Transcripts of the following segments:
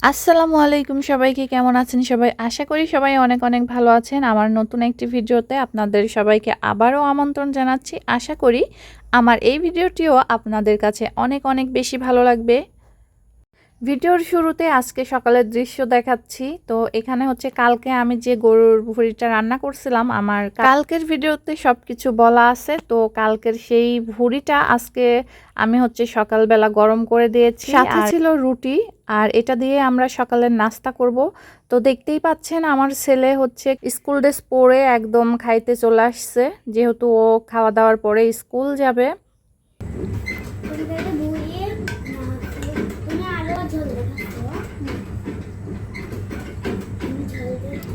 আসসালামু আলাইকুম সবাইকে কেমন আছেন সবাই? আশা করি সবাই অনেক অনেক ভালো আছেন। আমার নতুন একটি ভিডিওতে আপনাদের সবাইকে আবারও আমন্ত্রণ জানাচ্ছি। আশা করি আমার এই ভিডিওটিও আপনাদের কাছে অনেক অনেক বেশি ভালো লাগবে। ভিডিওর শুরুতে আজকে সকালের দৃশ্য দেখাচ্ছি। তো এখানে হচ্ছে কালকে আমি যে গরুর ভুঁড়িটা রান্না করছিলাম, আমার কালকের ভিডিওতে সবকিছু বলা আছে। তো কালকের সেই ভুঁড়িটা আজকে আমি হচ্ছে সকালবেলা গরম করে দিয়েছি, সাথে ছিল রুটি, আর এটা দিয়ে আমরা সকালের নাস্তা করব। তো দেখতেই পাচ্ছেন আমার ছেলে হচ্ছে স্কুল ড্রেস পরে একদম খাইতে চলে আসছে, যেহেতু ও খাওয়া দাওয়ার পরে স্কুল যাবে।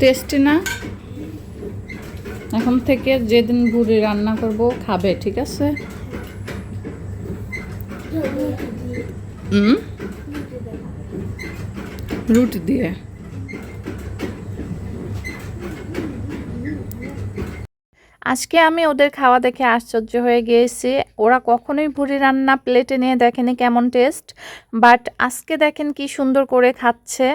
টেস্টি না? এখন থেকে যেদিন ভুড়ি রান্না করব খাবে, ঠিক আছে? রুটি দিয়ে। আজকে আমি ওদের খাওয়া দেখে আশ্চর্য হয়ে গিয়েছি। ওরা কখনোই ভুড়ি রান্না প্লেটে নিয়ে দেখেনি কেমন টেস্ট, বাট আজকে দেখেন কি সুন্দর করে খাচ্ছে।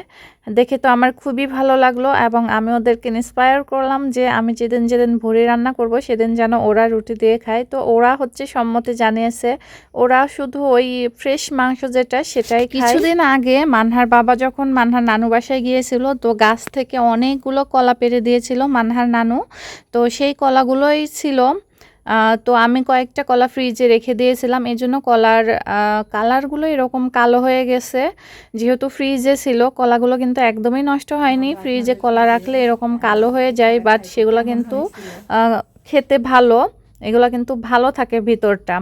দেখে তো আমার খুবই ভালো লাগলো, এবং আমি ওদেরকে ইন্সপায়ার করলাম যে আমি যেদিন যেদিন ভুড়ি রান্না করব সেদিন যেন ওরা রুটি দিয়ে খায়। তো ওরা হচ্ছে সম্মতি জানিয়েছে, ওরা শুধু ওই ফ্রেশ মাংস যেটা সেটাই খায়। কিছুদিন আগে মানহার বাবা যখন মানহার নানু বাসায় গিয়েছিল, তো গাছ থেকে অনেকগুলো কলা পেড়ে দিয়েছিল মানহার নানু। তো সেই কলাগুলোই ছিল। তো আমি কয়েকটা কলা ফ্রিজে রেখে দিয়েছিলাম, এই জন্য কলার কালারগুলো এরকম কালো হয়ে গেছে। যেহেতু ফ্রিজে ছিল, কলাগুলো কিন্তু একদমই নষ্ট হয়নি। ফ্রিজে কলা রাখলে এরকম কালো হয়ে যায়, বাট সেগুলো কিন্তু খেতে ভালো, এগুলো কিন্তু ভালো থাকে ভিতরটা।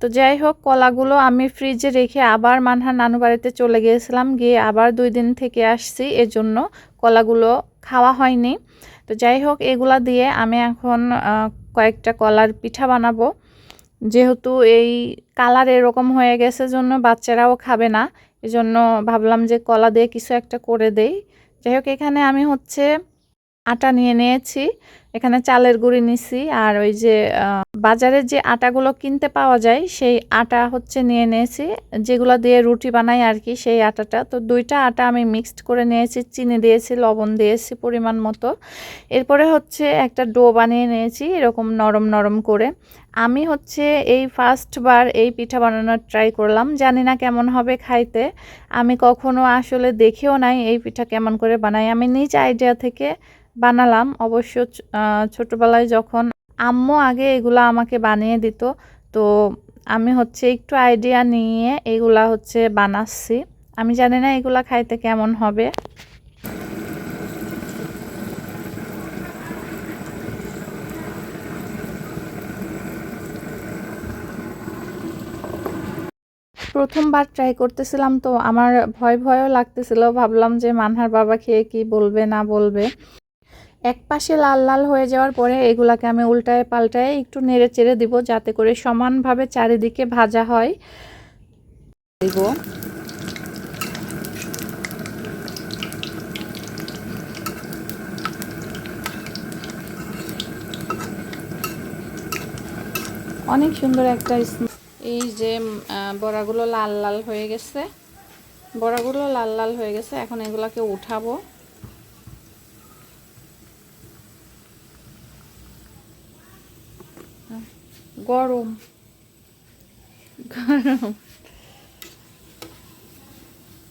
তো যাই হোক, কলাগুলো আমি ফ্রিজে রেখে আবার মানহার নানু বাড়িতে চলে গিয়েছিলাম, গিয়ে আবার 2 দিন থেকে আসছি, এজন্য কলাগুলো খাওয়া হয়নি। তো যাই হোক, এগুলা দিয়ে আমি এখন কয়েকটা কলার পিঠা বানাবো। যেহেতু এই কালার এরকম হয়ে গেছে জন্য বাচ্চারাও খাবে না, এজন্য ভাবলাম যে কলা দিয়ে কিছু একটা করে দেই। যাই হোক, এখানে আমি হচ্ছে আটা নিয়ে নিয়েছি, এখানে চালের গুঁড়ি নিছি, আর ওই যে বাজারে যে আটাগুলো কিনতে পাওয়া যায় সেই আটা হচ্ছে নিয়ে নিয়েছি, যেগুলো দিয়ে রুটি বানাই আর কি, সেই আটাটা। তো 2টা আটা আমি মিক্সড করে নিয়েছি, চিনি দিয়েছি, লবণ দিয়েছি পরিমাণ মতো। এরপরে হচ্ছে একটা ডো বানিয়ে নিয়েছি এরকম নরম নরম করে। আমি হচ্ছে এই ফার্স্টবার এই পিঠা বানানোর ট্রাই করলাম, জানি না কেমন হবে খাইতে। আমি কখনো আসলে দেখেও নাই এই পিঠা কেমন করে বানাই, আমি নিজ আইডিয়া থেকে বানালাম। অবশ্য ছোটবেলায় যখন আম্মু আগে এগুলা আমাকে বানিয়ে দিত, তো আমি হচ্ছে একটু আইডিয়া নিয়ে এগুলা হচ্ছে বানাচ্ছি। আমি জানি না এগুলা খাইতে কেমন হবে। প্রথমবার ট্রাই করতেছিলাম, তো আমার ভয় ভয়ও লাগতেছিল, ভাবলাম যে মানহার বাবা খেয়ে কি বলবে না বলবে। এক পাশে লাল লাল হয়ে যাওয়ার পরে এগুলাকে আমি উল্টায় পাল্টায় একটু নেড়ে চেড়ে দিব, যাতে করে সমানভাবে চারিদিকে ভাজা হয়। দিব অনেক সুন্দর একটা এই যে বড়াগুলো লাল লাল হয়ে গেছে, বড়াগুলো লাল লাল হয়ে গেছে, এখন এগুলাকে উঠাবো। গরম গরম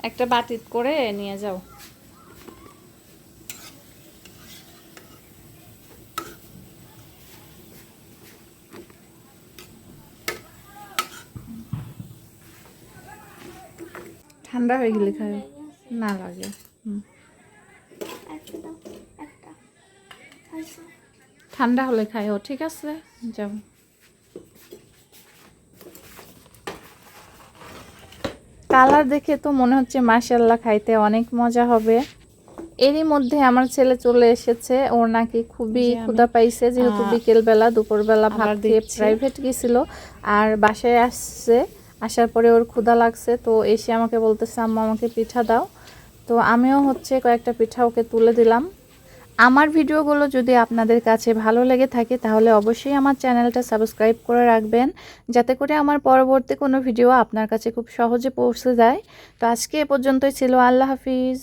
একটা বাটিত করে নিয়ে যাও। ঠান্ডা হয়ে গেলে খায় না লাগে। ঠান্ডা হলে খায়ও, ঠিক আছে যাও। কালার দেখে তো মনে হচ্ছে মাশাআল্লাহ খাইতে অনেক মজা হবে। এরই মধ্যে আমার ছেলে চলে এসেছে, ওর নাকি খুবই ক্ষুধা পাইছে, যেহেতু বিকেলবেলা দুপুরবেলা ভাত খেয়ে প্রাইভেট গেছিল, আর বাসায় আসছে, আসার পরে ওর ক্ষুধা লাগছে। তো এসে আমাকে বলতেছে আম্মা আমাকে পিঠা দাও। তো আমিও হচ্ছে কয়েকটা পিঠা ওকে তুলে দিলাম। আমার ভিডিওগুলো যদি আপনাদের কাছে ভালো লেগে থাকে তাহলে অবশ্যই আমার চ্যানেলটা সাবস্ক্রাইব করে রাখবেন, যাতে করে আমার পরবর্তী কোনো ভিডিও আপনার কাছে খুব সহজে পৌঁছে যায়। তো আজকে এ পর্যন্তই ছিল। আল্লাহ হাফিজ।